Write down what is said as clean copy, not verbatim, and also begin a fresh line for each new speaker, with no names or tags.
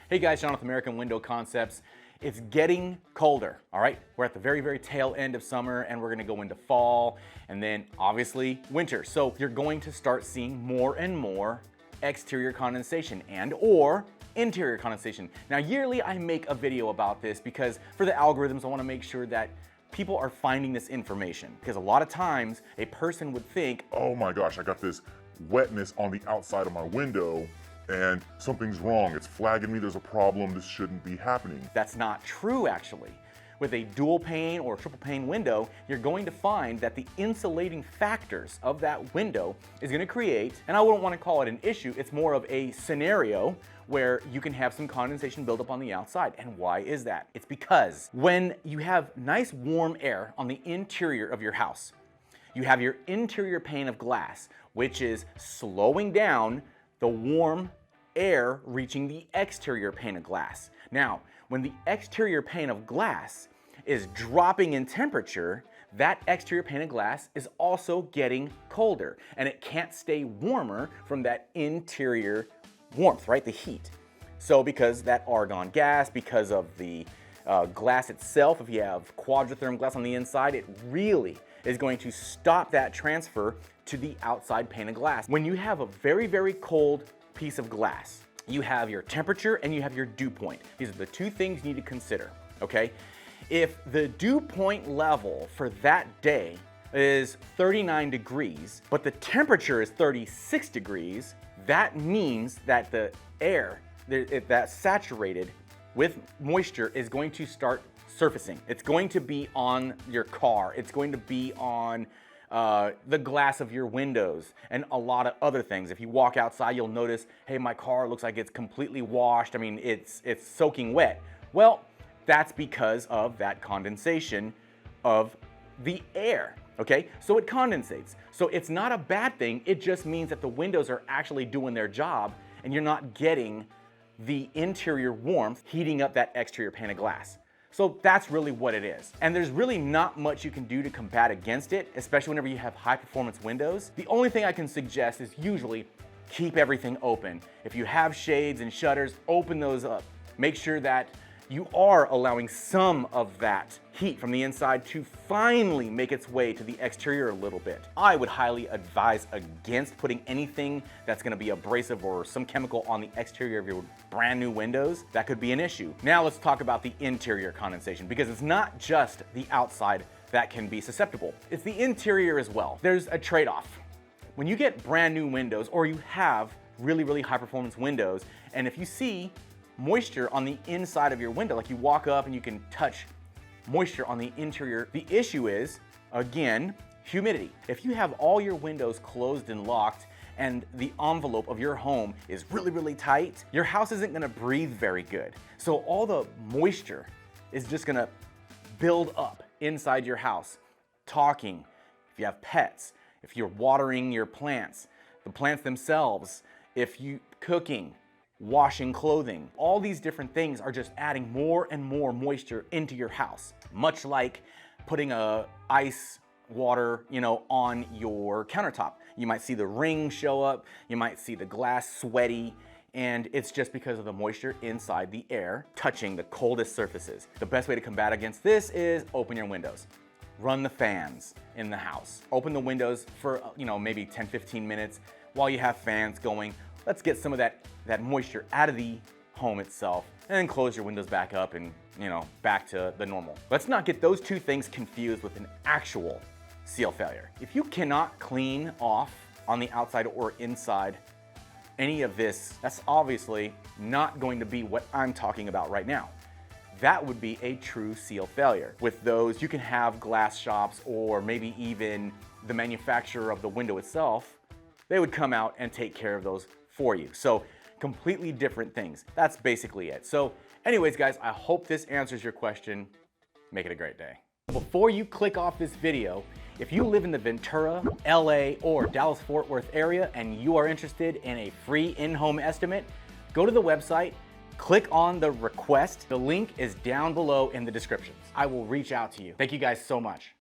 Hey guys, John with American Window Concepts. It's getting colder, all right? We're at the very tail end of summer and we're gonna go into fall and then obviously winter. So you're going to start seeing more and more exterior condensation and or interior condensation. Now yearly I make a video about this because for the algorithms I wanna make sure that people are finding this information. Because a lot of times a person would think,
oh my gosh, I got this wetness on the outside of my window and something's wrong. It's flagging me, there's a problem, this shouldn't be happening.
That's not true actually. With a dual pane or triple pane window, you're going to find that the insulating factors of that window is going to create, and I wouldn't want to call it an issue, it's more of a scenario where you can have some condensation buildup on the outside. And why is that? It's because when you have nice warm air on the interior of your house, you have your interior pane of glass, which is slowing down the warm air reaching the exterior pane of glass. Now, when the exterior pane of glass is dropping in temperature, that exterior pane of glass is also getting colder and it can't stay warmer from that interior warmth, right? The heat. So because that argon gas, because of the glass itself, if you have quadratherm glass on the inside, it really is going to stop that transfer to the outside pane of glass. When you have a very cold piece of glass, you have your temperature and you have your dew point. These are the two things you need to consider, okay? If the dew point level for that day is 39 degrees, but the temperature is 36 degrees, that means that the air that's saturated with moisture is going to start surfacing. It's going to be on your car. It's going to be on the glass of your windows and a lot of other things. If you walk outside, you'll notice, hey, my car looks like it's completely washed. I mean, it's soaking wet. Well, that's because of that condensation of the air, okay? So it condensates. So it's not a bad thing. It just means that the windows are actually doing their job and you're not getting the interior warmth heating up that exterior pane of glass. So that's really what it is. And there's really not much you can do to combat against it, especially whenever you have high performance windows. The only thing I can suggest is usually keep everything open. If you have shades and shutters, open those up. Make sure that you are allowing some of that heat from the inside to finally make its way to the exterior a little bit. I would highly advise against putting anything that's gonna be abrasive or some chemical on the exterior of your brand new windows. That could be an issue. Now let's talk about the interior condensation, because it's not just the outside that can be susceptible. It's the interior as well. There's a trade-off. When you get brand new windows or you have really high performance windows, and if you see moisture on the inside of your window, like you walk up and you can touch moisture on the interior. The issue is, again, humidity. If you have all your windows closed and locked and the envelope of your home is really tight, your house isn't gonna breathe very good. So all the moisture is just gonna build up inside your house. Talking, if you have pets, if you're watering your plants, the plants themselves, if you cooking, washing clothing, all these different things are just adding more and more moisture into your house. Much like putting ice water, on your countertop. You might see the ring show up, you might see the glass sweaty, and it's just because of the moisture inside the air touching the coldest surfaces. The best way to combat against this is open your windows. Run the fans in the house. Open the windows for, maybe 10-15 minutes while you have fans going. Let's get some of that moisture out of the home itself, and then close your windows back up and, back to the normal. Let's not get those two things confused with an actual seal failure. If you cannot clean off on the outside or inside any of this, that's obviously not going to be what I'm talking about right now. That would be a true seal failure. With those, you can have glass shops or maybe even the manufacturer of the window itself. They would come out and take care of those for you. So completely different things. That's basically it. So anyways, guys, I hope this answers your question. Make it a great day. Before you click off this video, if you live in the Ventura, LA, or Dallas-Fort Worth area and you are interested in a free in-home estimate, go to the website, click on the request. The link is down below in the description. I will reach out to you. Thank you guys so much.